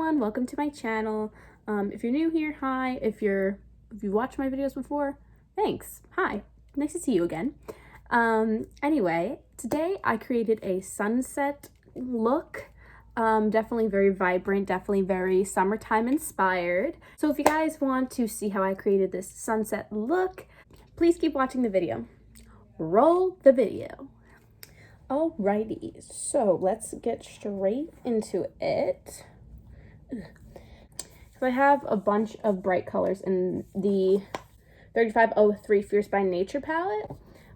everyone, welcome to my channel. If you're new here, hi. If you've watched my videos before, thanks. Hi, nice to see you again. Anyway, today I created a sunset look. Definitely very vibrant, definitely very summertime inspired. So if you guys want to see how I created this sunset look, please keep watching the video. Roll the video. Alrighty, so let's get straight into it. So I have a bunch of bright colors in the 3503 Fierce by Nature palette.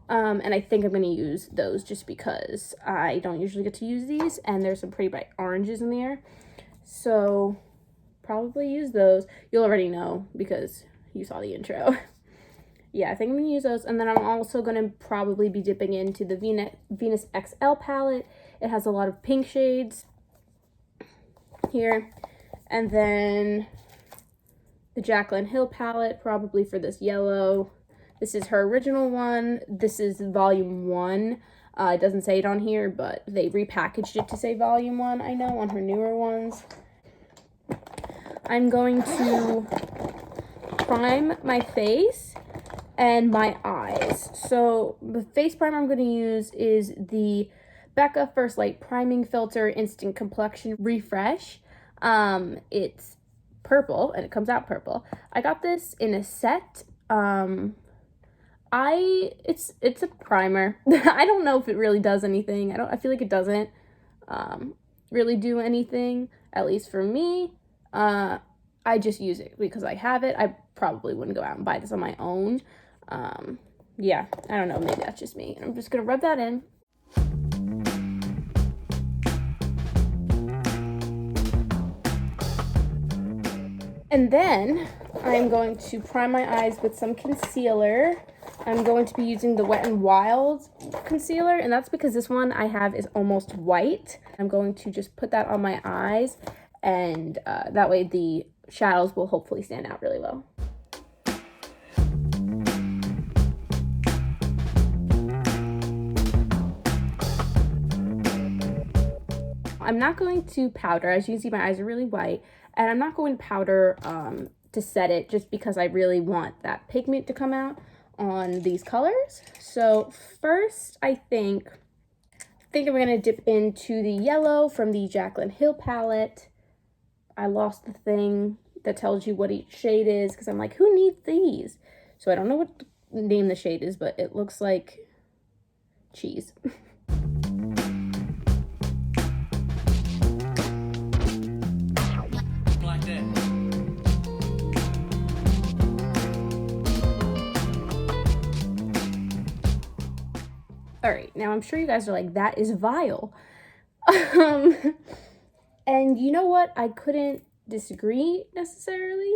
And I think I'm going to use those just because I don't usually get to use these, and there's some pretty bright oranges in there. So probably use those. You'll already know because you saw the intro. Yeah, I think I'm going to use those. And then I'm also going to probably be dipping into the Venus XL palette. It has a lot of pink shades here. And then the Jaclyn Hill palette, probably for this yellow. This is her original one. This is volume 1. It doesn't say it on here, but they repackaged it to say volume 1, I know, on her newer ones. I'm going to prime my face and my eyes. So the face primer I'm going to use is the BECCA First Light Priming Filter Instant Complexion Refresh. It's purple, and it comes out purple. I got this in a set. It's a primer. I don't know if it really does anything. I feel like it doesn't really do anything, at least for me. I just use it because I have it. I probably wouldn't go out and buy this on my own. Yeah, I don't know, maybe that's just me. I'm just gonna rub that in. And then I'm going to prime my eyes with some concealer. I'm going to be using the Wet n Wild concealer, and that's because this one I have is almost white. I'm going to just put that on my eyes, and that way the shadows will hopefully stand out really well. I'm not going to powder. As you can see, my eyes are really white, and I'm not going to powder to set it just because I really want that pigment to come out on these colors. So first, I think I'm gonna dip into the yellow from the Jaclyn Hill palette. I lost the thing that tells you what each shade is because I'm like, who needs these? So I don't know what name the shade is, but it looks like cheese. All right, now I'm sure you guys are like, that is vile. And you know what? I couldn't disagree necessarily.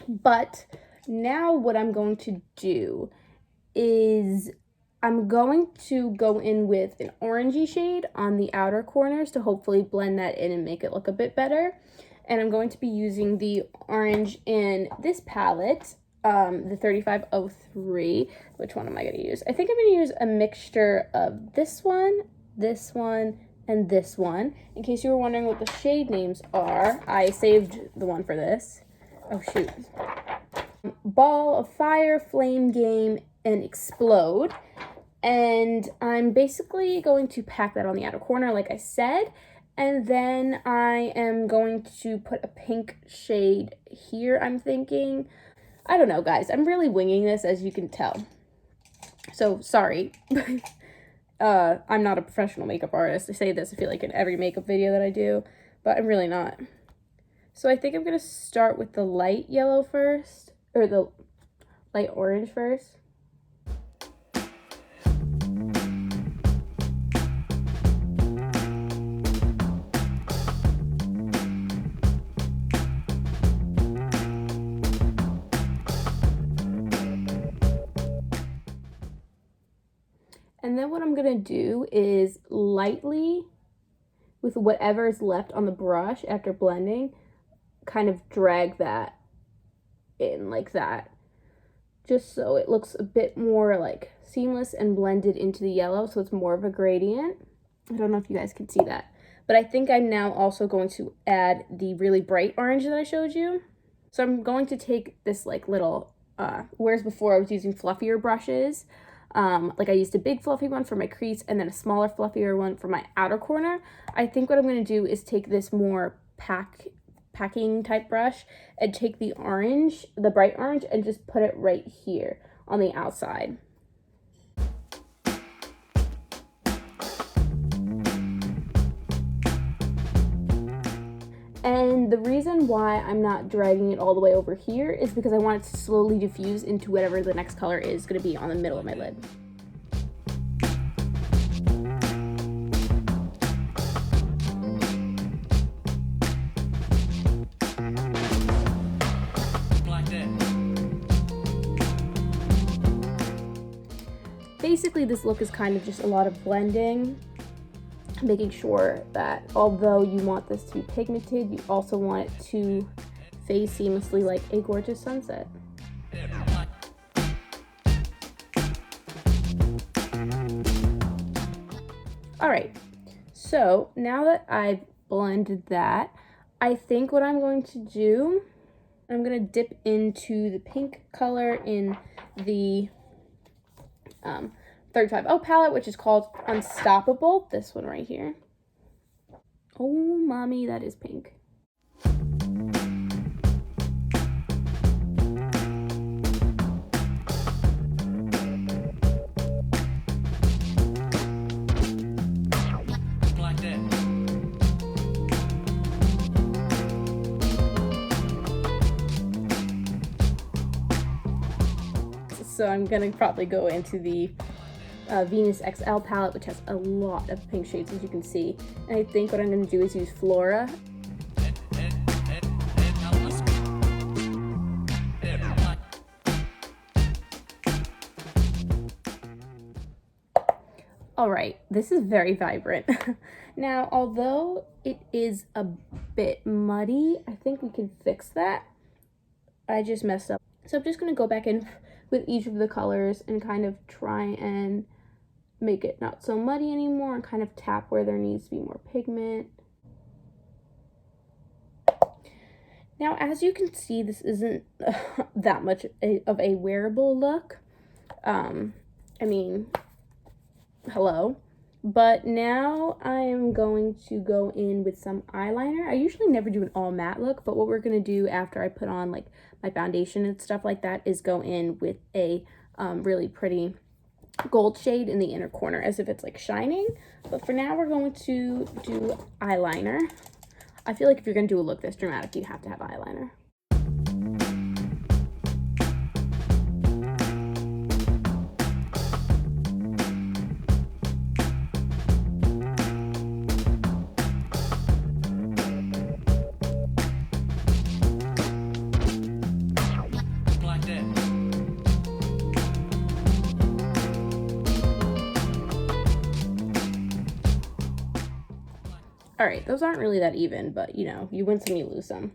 But now what I'm going to do is I'm going to go in with an orangey shade on the outer corners to hopefully blend that in and make it look a bit better. And I'm going to be using the orange in this palette. The 3503. Which one am I going to use? I think I'm going to use a mixture of this one, and this one. In case you were wondering what the shade names are, I saved the one for this. Oh, shoot. Ball of Fire, Flame Game, and Explode. And I'm basically going to pack that on the outer corner, like I said. And then I am going to put a pink shade here, I'm thinking. I don't know, guys. I'm really winging this, as you can tell. So, sorry. I'm not a professional makeup artist. I say this, I feel like, in every makeup video that I do, but I'm really not. So I think I'm going to start with the light yellow first, or the light orange first. And then what I'm going to do is lightly, with whatever is left on the brush after blending, kind of drag that in like that. Just so it looks a bit more like seamless and blended into the yellow, so it's more of a gradient. I don't know if you guys can see that, but I think I'm now also going to add the really bright orange that I showed you. So I'm going to take this like little, whereas before I was using fluffier brushes, like I used a big fluffy one for my crease and then a smaller fluffier one for my outer corner. I think what I'm going to do is take this more packing type brush and take the orange, the bright orange, and just put it right here on the outside. And the reason why I'm not dragging it all the way over here is because I want it to slowly diffuse into whatever the next color is going to be on the middle of my lid. Basically, this look is kind of just a lot of blending, making sure that although you want this to be pigmented, you also want it to fade seamlessly like a gorgeous sunset. All right, so now that I've blended that, I think what I'm going to do, I'm going to dip into the pink color in the 35 palette, which is called Unstoppable, this one right here. Oh, mommy, that is pink. So I'm gonna probably go into the Venus XL palette, which has a lot of pink shades, as you can see. And I think what I'm gonna do is use Flora. All right, this is very vibrant. Now, although it is a bit muddy, I think we can fix that. I just messed up. So I'm just gonna go back in with each of the colors and kind of try and make it not so muddy anymore and kind of tap where there needs to be more pigment. Now, as you can see, this isn't that much of a wearable look. I mean, hello. But now I am going to go in with some eyeliner. I usually never do an all matte look, but what we're going to do after I put on like my foundation and stuff like that is go in with a really pretty gold shade in the inner corner as if it's like shining. But for now, we're going to do eyeliner. I feel like if you're going to do a look this dramatic, you have to have eyeliner. All right, those aren't really that even, but you know, you win some, you lose some.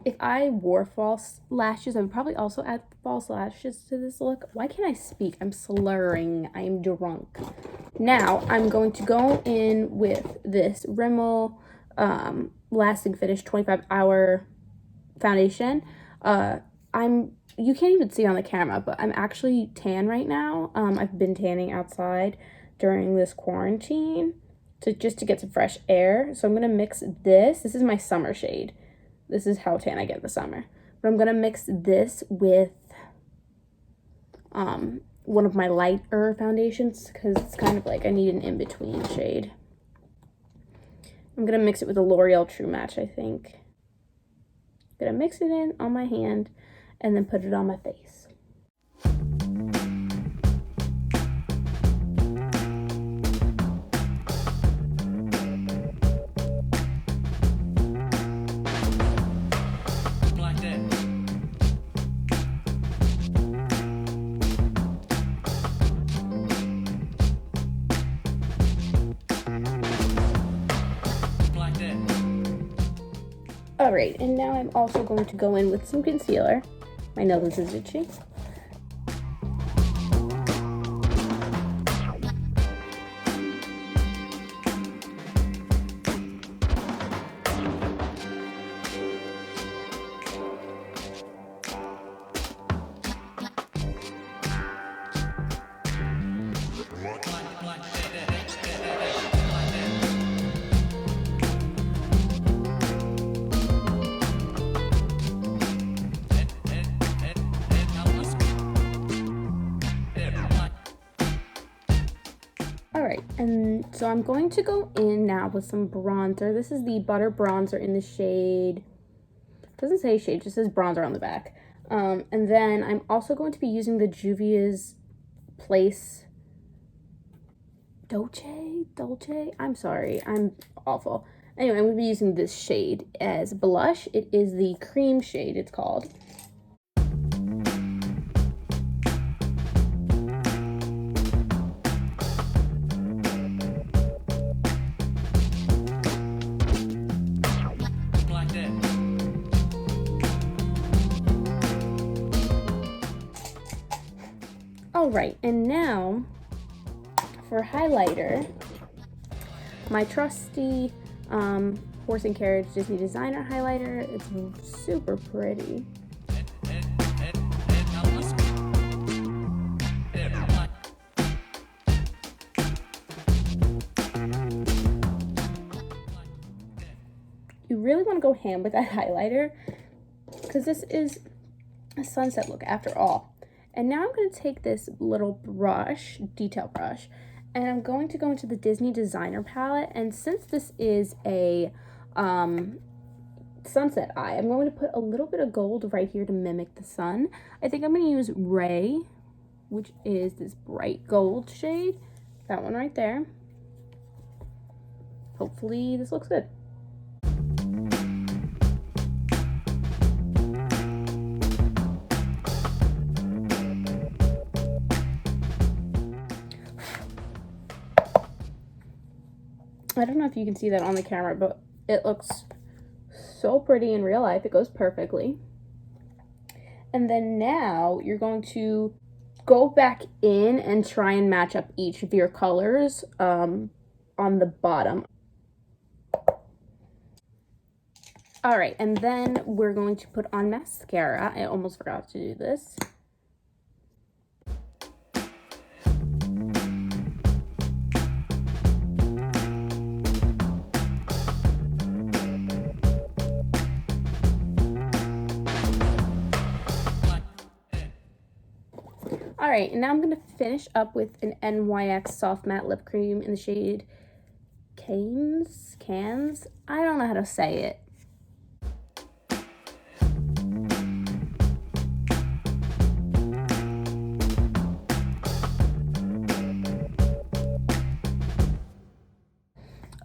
If I wore false lashes, I would probably also add false lashes to this look. Why can't I speak? I'm slurring. I am drunk. Now, I'm going to go in with this Rimmel Lasting Finish 25-hour foundation. You can't even see on the camera, but I'm actually tan right now. I've been tanning outside during this quarantine just to get some fresh air. So I'm going to mix this. This is my summer shade. This is how tan I get in the summer. But I'm going to mix this with one of my lighter foundations because it's kind of like I need an in-between shade. I'm going to mix it with a L'Oreal True Match, I think. I'm going to mix it in on my hand and then put it on my face. Alright, and now I'm also going to go in with some concealer. My nose is itchy. Alright, and so I'm going to go in now with some bronzer. This is the Butter Bronzer in the shade, it doesn't say shade, it just says bronzer on the back. And then I'm also going to be using the Juvia's Place Dolce? I'm sorry, I'm awful. Anyway, I'm going to be using this shade as blush. It is the cream shade, it's called. Alright, and now for highlighter, my trusty Horse and Carriage Disney Designer highlighter. It's super pretty. You really want to go ham with that highlighter because this is a sunset look after all. And now I'm going to take this little brush, detail brush, and I'm going to go into the Disney Designer palette. And since this is a sunset eye, I'm going to put a little bit of gold right here to mimic the sun. I think I'm going to use Ray, which is this bright gold shade. That one right there. Hopefully this looks good. I don't know if you can see that on the camera, but it looks so pretty in real life. It goes perfectly. And then now you're going to go back in and try and match up each of your colors on the bottom. All right, and then we're going to put on mascara. I almost forgot to do this. All right, and now I'm going to finish up with an NYX Soft Matte Lip Cream in the shade Cans? I don't know how to say it.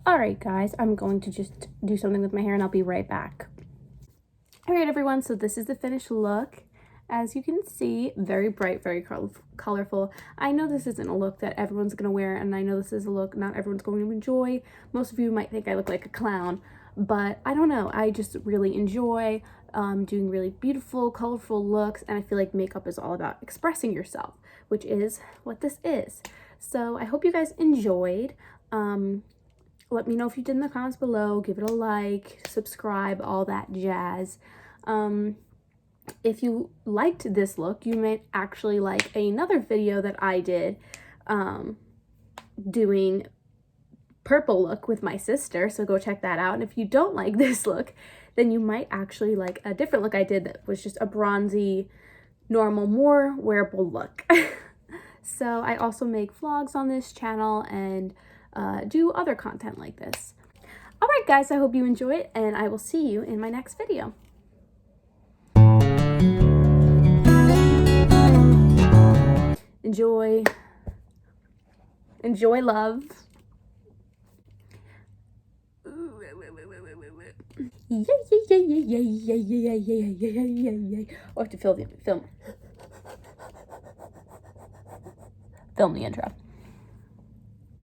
Alright guys, I'm going to just do something with my hair and I'll be right back. Alright everyone, so this is the finished look. As you can see, very bright, very colorful. I know this isn't a look that everyone's going to wear, and I know this is a look not everyone's going to enjoy. Most of you might think I look like a clown, but I don't know. I just really enjoy doing really beautiful, colorful looks, and I feel like makeup is all about expressing yourself, which is what this is. So I hope you guys enjoyed. Let me know if you did in the comments below. Give it a like, subscribe, all that jazz. If you liked this look, you might actually like another video that I did doing purple look with my sister, so go check that out. And if you don't like this look, then you might actually like a different look I did that was just a bronzy, normal, more wearable look. So I also make vlogs on this channel and do other content like this. Alright guys, I hope you enjoy it, and I will see you in my next video. Enjoy love. Yeah. Oh, I have to film the intro.